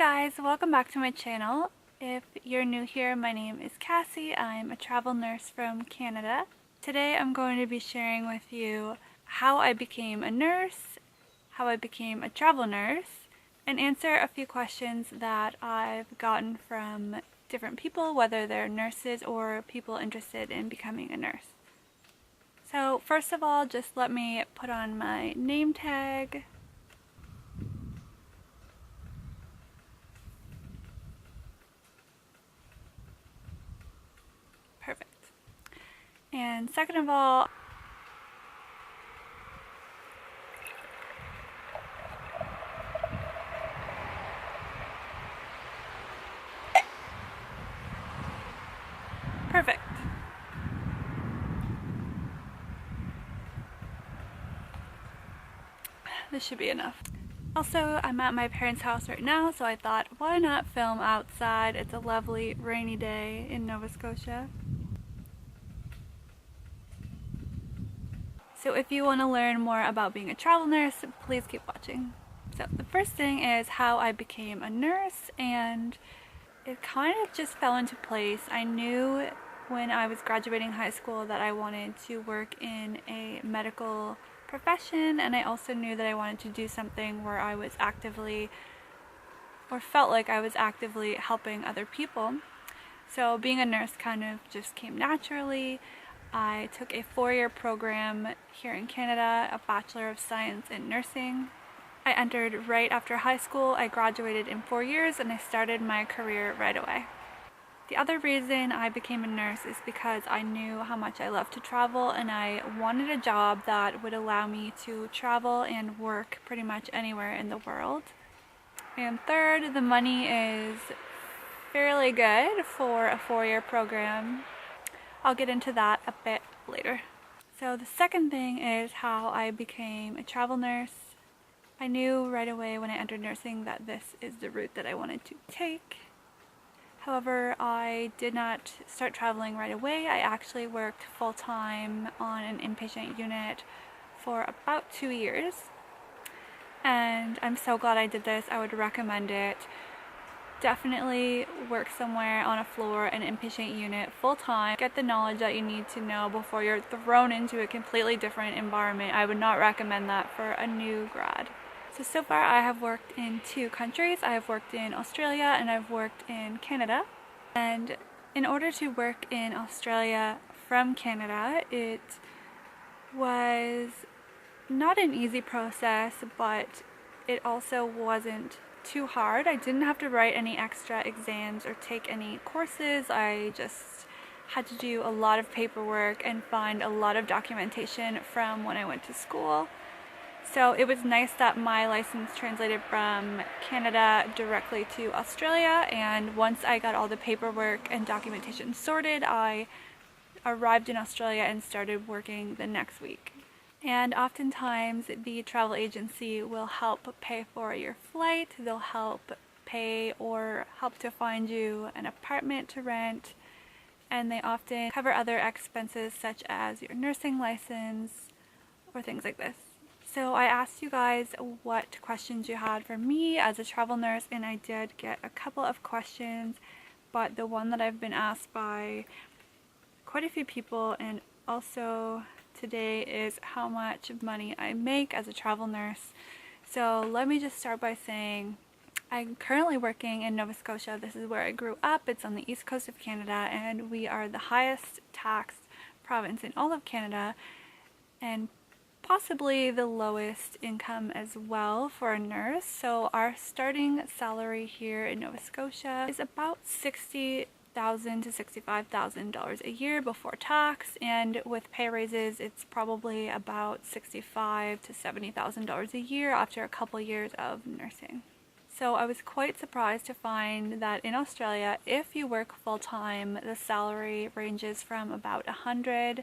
guys, welcome back to my channel. If you're new here, my name is Cassie. I'm a travel nurse from Canada. Today I'm going to be sharing with you how I became a nurse, how I became a travel nurse, and answer a few questions that I've gotten from different people, whether they're nurses or people interested in becoming a nurse. So first of all, just let me put on my name tag. Perfect. And second of all, perfect. This should be enough. Also, I'm at my parents' house right now, so I thought, why not film outside? It's a lovely rainy day in Nova Scotia. So if you want to learn more about being a travel nurse, please keep watching. So the first thing is how I became a nurse, and it kind of just fell into place. I knew when I was graduating high school that I wanted to work in a medical profession, and I also knew that I wanted to do something where I was actively, or felt like I was actively helping other people. So being a nurse kind of just came naturally. I took a 4-year program here in Canada, a Bachelor of Science in Nursing. I entered right after high school. I graduated in 4 years and I started my career right away. The other reason I became a nurse is because I knew how much I loved to travel, and I wanted a job that would allow me to travel and work pretty much anywhere in the world. And third, the money is fairly good for a 4-year program. I'll get into that a bit later. So the second thing is how I became a travel nurse. I knew right away when I entered nursing that this is the route that I wanted to take. However, I did not start traveling right away. I actually worked full-time on an inpatient unit for about 2 years. And I'm so glad I did this. I would recommend it. Definitely work somewhere on a floor, an inpatient unit, full-time. Get the knowledge that you need to know before you're thrown into a completely different environment. I would not recommend that for a new grad. So far I have worked in 2 countries. I have worked in Australia and I've worked in Canada. And in order to work in Australia from Canada, it was not an easy process, but it also wasn't too hard. I didn't have to write any extra exams or take any courses. I just had to do a lot of paperwork and find a lot of documentation from when I went to school. So it was nice that my license translated from Canada directly to Australia, and once I got all the paperwork and documentation sorted, I arrived in Australia and started working the next week. And oftentimes the travel agency will help pay for your flight, they'll help pay or help to find you an apartment to rent, and they often cover other expenses such as your nursing license or things like this. So I asked you guys what questions you had for me as a travel nurse, and I did get a couple of questions, but the one that I've been asked by quite a few people and also today is how much money I make as a travel nurse. So let me just start by saying I'm currently working in Nova Scotia. This is where I grew up. It's on the east coast of Canada, and we are the highest taxed province in all of Canada, and possibly the lowest income as well for a nurse. So our starting salary here in Nova Scotia is about $60,000 to $65,000 a year before tax, and with pay raises it's probably about $65,000 to $70,000 a year after a couple years of nursing. So I was quite surprised to find that in Australia, if you work full-time, the salary ranges from about $100,000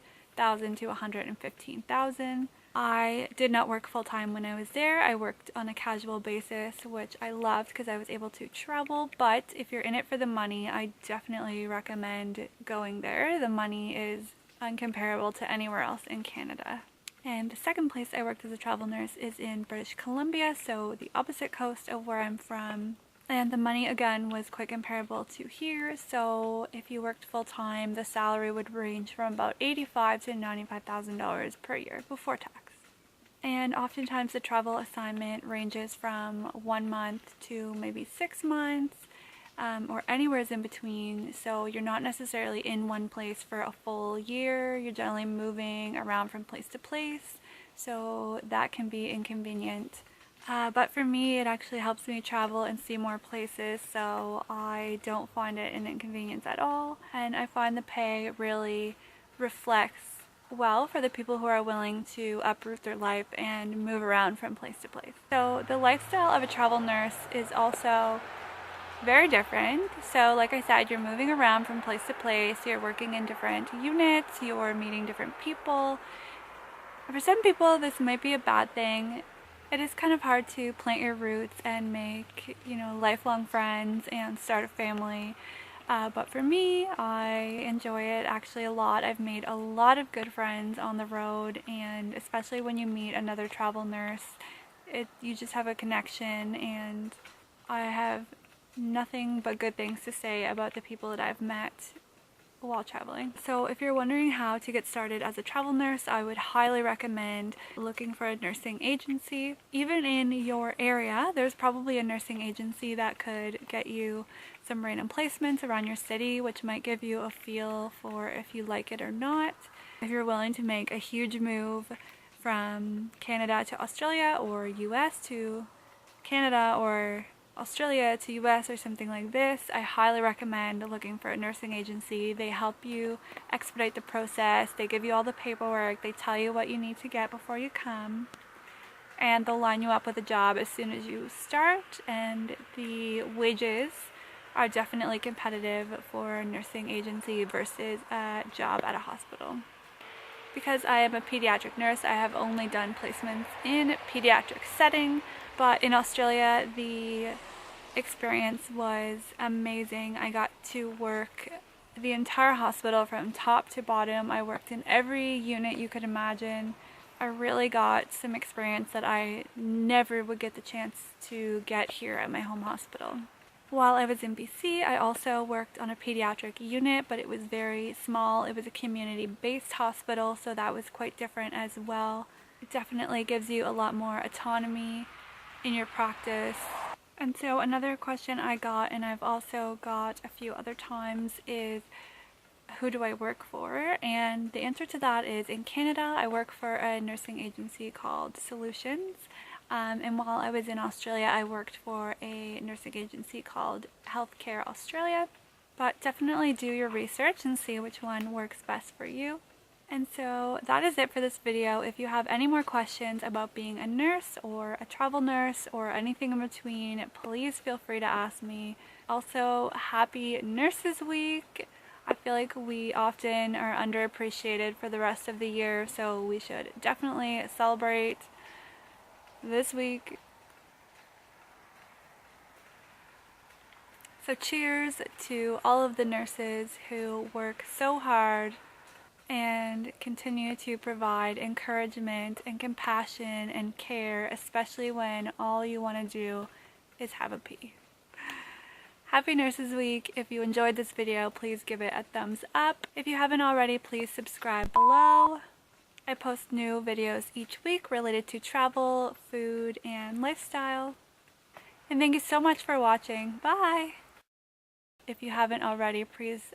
to $115,000. I did not work full-time when I was there. I worked on a casual basis, which I loved because I was able to travel, but if you're in it for the money, I definitely recommend going there. The money is uncomparable to anywhere else in Canada. And the second place I worked as a travel nurse is in British Columbia, so the opposite coast of where I'm from. And the money again was quite comparable to here. So if you worked full-time, the salary would range from about $85,000 to $95,000 per year before tax. And oftentimes the travel assignment ranges from 1 month to maybe 6 months, or anywhere in between. So you're not necessarily in one place for a full year. You're generally moving around from place to place. So that can be inconvenient. But for me, it actually helps me travel and see more places, so I don't find it an inconvenience at all. And I find the pay really reflects well for the people who are willing to uproot their life and move around from place to place. So the lifestyle of a travel nurse is also very different. So like I said, you're moving around from place to place, you're working in different units, you're meeting different people. For some people, this might be a bad thing. It is kind of hard to plant your roots and make, lifelong friends and start a family. But for me, I enjoy it actually a lot. I've made a lot of good friends on the road, and especially when you meet another travel nurse, you just have a connection, and I have nothing but good things to say about the people that I've met while traveling. So if you're wondering how to get started as a travel nurse, I would highly recommend looking for a nursing agency. Even in your area, there's probably a nursing agency that could get you some random placements around your city, which might give you a feel for if you like it or not. If you're willing to make a huge move from Canada to Australia, or US to Canada, or Australia to US, or something like this, I highly recommend looking for a nursing agency. They help you expedite the process, they give you all the paperwork, they tell you what you need to get before you come, and they'll line you up with a job as soon as you start. And the wages are definitely competitive for a nursing agency versus a job at a hospital. Because I am a pediatric nurse, I have only done placements in pediatric setting, but in Australia the experience was amazing. I got to work the entire hospital from top to bottom. I worked in every unit you could imagine. I really got some experience that I never would get the chance to get here at my home hospital. While I was in BC, I also worked on a pediatric unit, but it was very small. It was a community-based hospital, so that was quite different as well. It definitely gives you a lot more autonomy in your practice. And so another question I got, and I've also got a few other times, is who do I work for? And the answer to that is, in Canada, I work for a nursing agency called Solutions. And while I was in Australia, I worked for a nursing agency called Healthcare Australia. But definitely do your research and see which one works best for you. And so that is it for this video. If you have any more questions about being a nurse or a travel nurse or anything in between, please feel free to ask me. Also, happy Nurses Week. I feel like we often are underappreciated for the rest of the year, so we should definitely celebrate this week. So cheers to all of the nurses who work so hard and continue to provide encouragement and compassion and care, especially when all you want to do is have a pee. Happy Nurses Week. If you enjoyed this video, please give it a thumbs up. If you haven't already, please subscribe below. I post new videos each week related to travel, food, and lifestyle. And thank you so much for watching. Bye! If you haven't already, please